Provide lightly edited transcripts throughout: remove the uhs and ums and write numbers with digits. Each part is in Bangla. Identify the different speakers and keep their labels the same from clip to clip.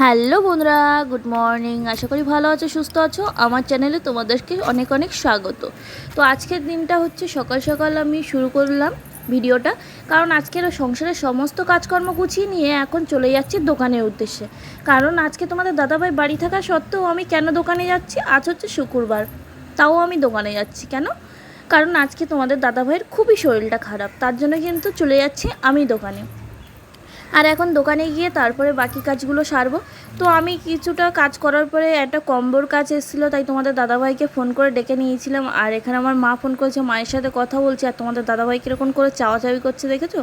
Speaker 1: হ্যালো বন্ধুরা, গুড মর্নিং। আশা করি ভালো আছো, সুস্থ আছো। আমার চ্যানেলে তোমাদেরকে অনেক অনেক স্বাগত। তো আজকের দিনটা হচ্ছে সকাল সকাল আমি শুরু করলাম ভিডিওটা, কারণ আজকের সংসারের সমস্ত কাজকর্ম গুছিয়ে নিয়ে এখন চলে যাচ্ছি দোকানের উদ্দেশ্যে। কারণ আজকে তোমাদের দাদাভাই বাড়ি থাকা সত্ত্বেও আমি কেন দোকানে যাচ্ছি, আজ হচ্ছে শুক্রবার, তাও আমি দোকানে যাচ্ছি কেন? কারণ আজকে তোমাদের দাদাভাইয়ের খুবই শরীরটা খারাপ, তার জন্য কিন্তু চলে যাচ্ছি আমি দোকানে। আর এখন দোকানে গিয়ে তারপরে বাকি কাজগুলো সারবো। তো আমি কিছুটা কাজ করার পরে একটা কম্বোর কাজ এসেছিলো, তাই তোমাদের দাদাভাইকে ফোন করে ডেকে নিয়েছিলাম। আর এখানে আমার মা ফোন করেছে, মায়ের সাথে কথা বলছে। আর তোমাদের দাদাভাই কীরকম করে চাওয়াচাওয়ি করছে দেখেছো?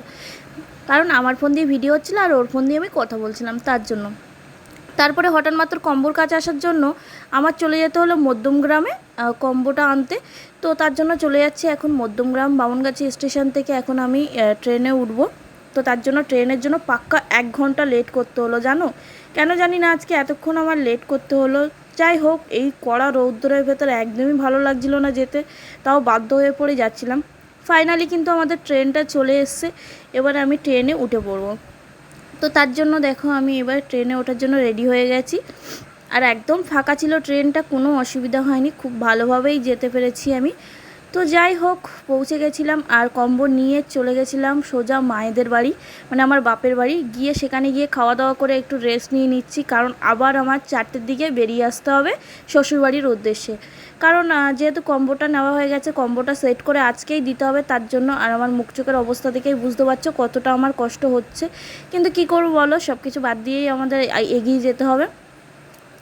Speaker 1: কারণ আমার ফোন দিয়ে ভিডিও হচ্ছিলো আর ওর ফোন দিয়ে আমি কথা বলছিলাম, তার জন্য। তারপরে হঠাৎ মাত্র কম্বোর কাজ আসার জন্য আমার চলে যেতে হলো মধ্যমগ্রামে কম্বোটা আনতে। তো তার জন্য চলে যাচ্ছি এখন মধ্যমগ্রাম বামনগাছি স্টেশন থেকে। এখন আমি ট্রেনে উঠবো। তো তার জন্য ট্রেনের জন্য পাক্কা 1 ঘন্টা লেট করতে হলো, জানো কেন জানি না আজকে এতক্ষণ আমার লেট করতে হলো। যাই হোক, এই কড়া রৌদ্রের ভেতরে একদমই ভালো লাগছিল না যেতে, তাও বাধ্য হয়ে পড়ে যাচ্ছিলাম। ফাইনালি কিন্তু আমাদের ট্রেনটা চলে এসছে, এবারে আমি ট্রেনে উঠে পড়বো। তো তার জন্য দেখো আমি এবার ট্রেনে ওঠার জন্য রেডি হয়ে গেছি। আর একদম ফাঁকা ছিল ট্রেনটা, কোনো অসুবিধা হয়নি, খুব ভালোভাবেই যেতে পেরেছি আমি। তো যাই হোক, পৌঁছে গেছিলাম আর কম্বো নিয়ে চলে গেছিলাম সোজা মায়েদের বাড়ি, মানে আমার বাপের বাড়ি। গিয়ে সেখানে গিয়ে খাওয়া দাওয়া করে একটু রেস্ট নিয়ে নিচ্ছি, কারণ আবার আমার 4টের দিকে বেরিয়ে আসতে হবে শ্বশুরবাড়ির উদ্দেশ্যে। কারণ যেহেতু কম্বোটা নেওয়া হয়ে গেছে, কম্বোটা সেট করে আজকেই দিতে হবে, তার জন্য। আর আমার মুখ চোখের অবস্থা দেখেই বুঝতে পারছো কতটা আমার কষ্ট হচ্ছে, কিন্তু কী করবো বলো, সব কিছু বাদ দিয়েই আমাদের এগিয়ে যেতে হবে।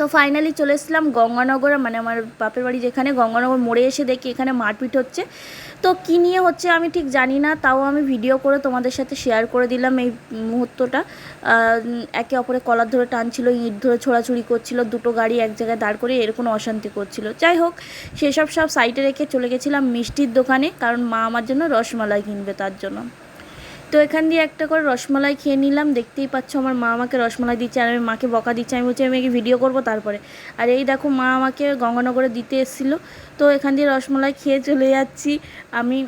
Speaker 1: তো ফাইনালি চলে এসেছিলাম গঙ্গানগরে, মানে আমার বাপের বাড়ি যেখানে, গঙ্গানগর মোড়ে এসে দেখি এখানে মারপিট হচ্ছে। তো কী নিয়ে হচ্ছে আমি ঠিক জানি না, তাও আমি ভিডিও করে তোমাদের সাথে শেয়ার করে দিলাম এই মুহূর্তটা। একে অপরে কলার ধরে টানছিল, ইট ধরে ছোড়াছুড়ি করছিল, দুটো গাড়ি এক জায়গায় দাঁড় করে এরকম অশান্তি করছিল। যাই হোক, সেসব সাইডে রেখে চলে গেছিলাম মিষ্টির দোকানে, কারণ মা আমার জন্য রসমালাই কিনবে, তার জন্য। তো এখান দিয়ে একটা করে রসমালাই খেয়ে নিলাম। দেখতেই পাচ্ছ আমার মা আমাকে রসমালাই দিচ্ছে আর আমি মাকে বকা দিচ্ছি। আমি বলছি আমি ভিডিও করব তারপরে। আর এই দেখো মা আমাকে গঙ্গানগরে দিতে এসেছিলো। তো এখান দিয়ে রসমালাই খেয়ে চলে যাচ্ছি আমি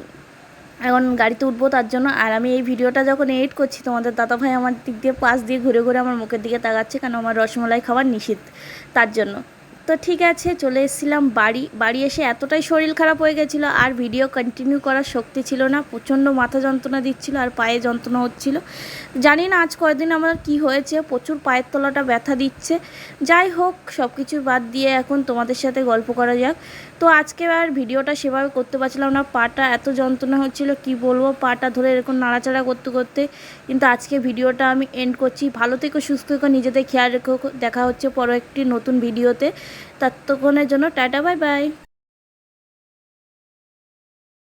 Speaker 1: এখন গাড়িতে উঠবো, তার জন্য। আর আমি এই ভিডিওটা যখন এডিট করছি, তোমাদের দাদাভাই আমার দিক দিয়ে পাশ দিয়ে ঘুরে ঘুরে আমার মুখের দিকে তাকাচ্ছে, কারণ আমার রসমালাই খাওয়ার নিষেধ, তার জন্য। তো ঠিক আছে, চলে এসেছিলাম বাড়ি এসে এতটাই শরীর খারাপ হয়ে গেছিলো আর ভিডিও কন্টিনিউ করার শক্তি ছিল না। প্রচণ্ড মাথা যন্ত্রণা দিচ্ছিল আর পায়ে যন্ত্রণা হচ্ছিল। জানি না আজ কয়েকদিন আমার কি হয়েছে, প্রচুর পায়ের তলাটা ব্যথা দিচ্ছে। যাই হোক, সব কিছু বাদ দিয়ে এখন তোমাদের সাথে গল্প করা যাক। তো আজকে আর ভিডিওটা সেভাবে করতে পারছিলাম না, পাটা এত যন্ত্রণা হচ্ছিল কি বলবো, পাটা ধরে এরকম নাড়াচাড়া করতে করতে। কিন্তু আজকে ভিডিওটা আমি এন্ড করছি। ভালো থেকো, সুস্থ থেকো, নিজেদের খেয়াল রেখো। দেখা হচ্ছে পরে একটি নতুন ভিডিওতে। ততক্ষণের জন্য টাটা, বাই বাই।